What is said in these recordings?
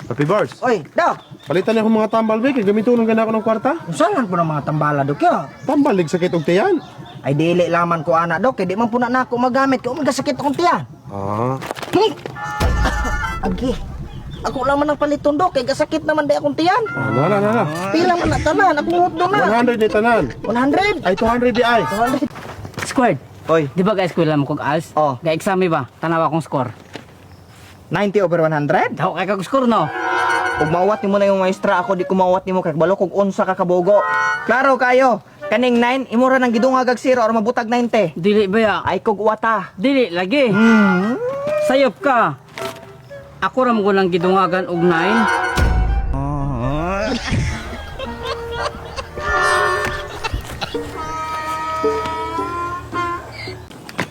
Happy Bars, Oy, Dok. palitan niya akong mga tambal, be. Kaya gamiton ng ako ng kwarta. Usahan po ng mga tambala, Dok, ya. Tambal, sakit og tiyan. Ay, dili laman ko, ana, Dok. Kaya di man po na ako magamit. Kaya umagasakit akong tiyan. Ah, Agi. Ako laman ng paliton, Dok. Kaya gasakit naman di akong tiyan. na. Pila man na tanan. Ako hutdo na. 100 ni tanan. 100. Ay, 200 di ay. 200. Squared. Oy, Di ba guys, kuila mo kong als? Oh. Ga exam ba? Tanawa kong score. 90 over 100? Daw kay kag score no. Kung mawat nimo na yung maestra, ako di ko mawat nimo kay balo kog unsa ka kabogo. Klaro kayo. Kaning 9, imura nang gidungagag 0 or mabutag 90. Dili ba ya? Ay kog wata. Dili lagi. Sayop ka. Ako ra mo lang gidungagan og 9.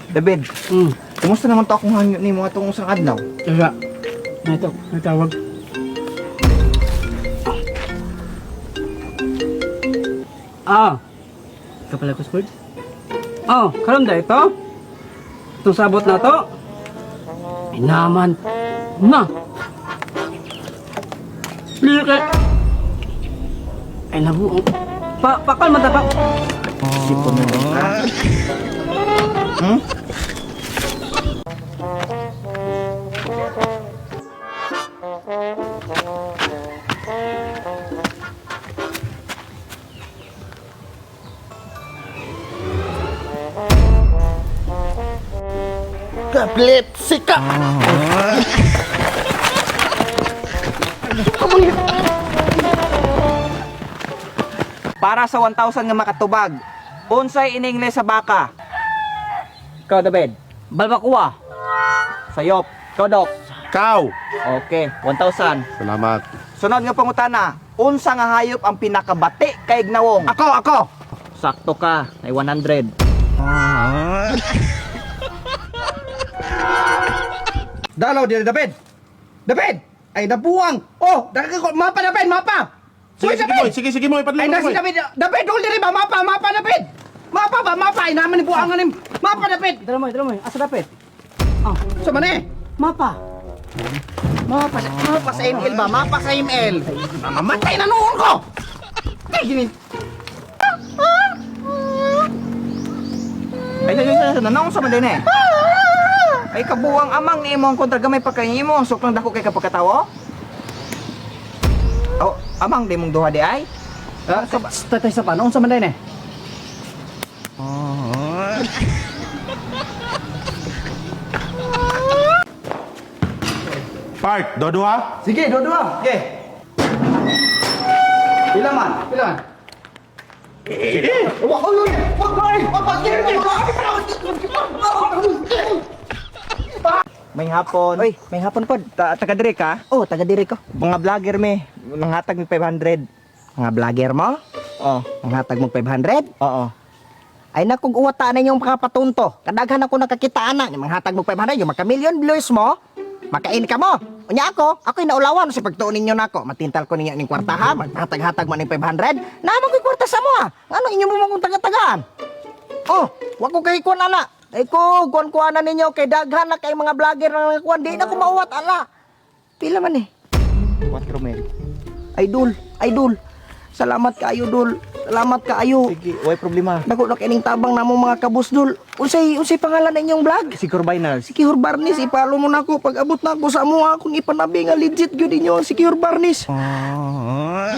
David, Hmm. kumusta naman to akong hangyo nimo atong usang adlaw? Kaya. Ito, natawag. Kapala ko squared. Karon da ito. Itong sabot na to. Ay naman. Na. Lika. Ay nabuo. Pakal mata pa. Sipon mo ha? Kaplit sika. Para sa 1,000 nga makatubag, unsay iningle sa baka? Ikaw, David. Balbakuwa. Sayop. Ikaw, Dok. Cow. Okay, 1,000. Salamat. Sunod nga pangutana, unsa nga hayop ang pinakabati kay Ignawong? Ako. Sakto ka, ay 100. Dalaw din, David. David! Ay, nabuwang! Oh, mapa, David, mapa! Sige, Uy, sige, David! boy. Sige, boy. Ay, Padlong nasi boy. David! David, dul diri ba? Mapa, David! Mapa ba? Mapa! Ay, naman ni buwangan ni... Mapa, David! Dala mo. Asa dapit? Sa man eh? Mapa. Mapa sa ML ba? Mapa sa ML! Mamatay na noon ko! Ay, gini... Ay, nanong sa man din eh. Ay, kabuwang amang ni mo ang kontra gamay pagkain mo. Sok lang dako kay kapagkatawo. Oh, amang di mong duha di ay? Tatay sa paano? Unsa man din eh? Park, dodua. Sige, dua-dua. Sige. Pila man? Sige. Wag ko yun! Wag ko yun! Wag ko yun! May hapon. Oy, may hapon po. Taga diri ka? Oh, taga diri ko. Mga vlogger me. Nanghatag mi 500. Mga vlogger mo? Oh. Nanghatag mo 500? Oo. Ay nakog uwata na yung mga patunto. Kadaghan ako nakakita ana. Yung manghatag mo 500, yung maka-million views mo, makain ka mo. Unya ako'y naulawan sa pagtuon ninyo nako. Matintal ko ninyo ning kwartahan, maghatag-hatag man ning 500. Naman ko'y kwarta sa mo ha. Ano inyo mo mong taga-tagaan? Oh, wag ko kay kuan ana. Ay ko, kuan-kuanan ninyo kay daghan na kay mga vlogger na kuan. Di na ko mauwat ala. Pila man eh? 4 mil. Idol. Salamat kaayo, Dul. Salamat kaayo. Sige, way problema. Dako na kining tabang namo mga kabus, Dul. Unsay pangalan na inyong vlog? Si Corbainal. Si Kihor Barnis, ipalo mo na ako. Pag abot na ako sa amo, akong ipanabi nga legit gyud inyo si Kihor Barnis.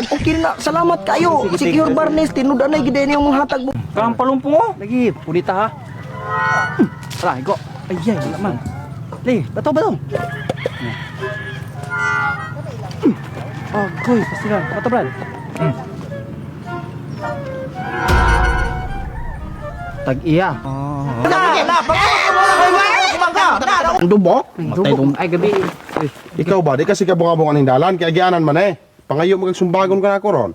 Okay na, salamat kayo. Si Kihor Barnis, tinudan na gid yung mga hatag mo. Kang palumpong oh. Lagi, pulita ha. Tara, iko. Ay, wala man. Lagi, bato. Goy, pastilan. Bato, Brad. Tag-iya. Ang dubo. Ay, gabi. Ikaw ba? Di kasi kabunga-bunga ng dalan. Kaya gianan man eh. Pangayo mo kag sumbagon ka na ako ron.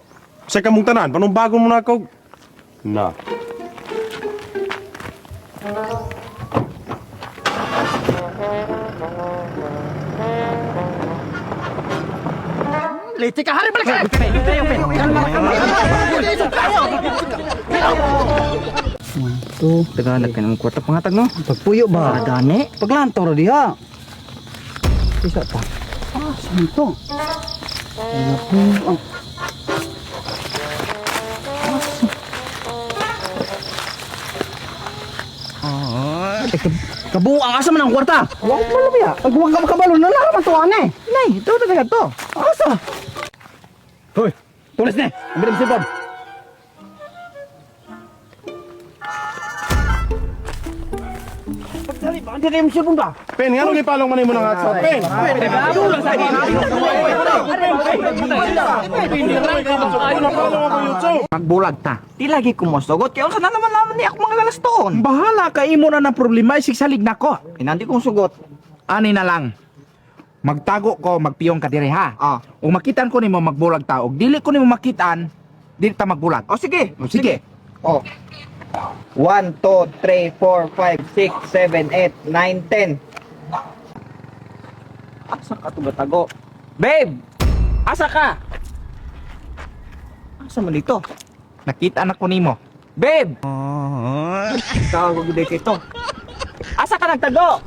Sa kamong tanan, panumbagon mo na ako. Na. Liti ka, hari balik ka! Tagalog ka ng kwarta pangatag no? Pagpuyo ba? Dani? Paglantor diha. Isa pa. Santo. Kabuang asa man ang kwarta? Wag mo lang ya. Pag huwag ka makabalo na lang to ane. Nay, ito na kaya to. Asa? Hoy, tulis ni. Ang sipon. Pagdali ba? Hindi kayo sipon ba? Pen, nga nung ipalong man mo ng hotspot, Pen. Magbulag ta. Di lagi ko mosugot. Kaya unsa na naman ni ako mga lalastoon. Bahala ka imo na ng problema isig salig nako. Inandi kong sugot. Ani na lang. Magtago ko, magpiyong ka diri ha. Ah. Ug makitan ko nimo magbulag ta og dili ko nimo makitaan, dili ta magbulag. O sige. O, sige. Oh. 1, 2, 3, 4, 5, 6, 7, 8, 9, 10. Asa ka tugatago? Babe! Asa ka? Asa mo dito? Nakita na ko nimo. Babe! Ikaw ang guguday kito. Asa ka nagtago?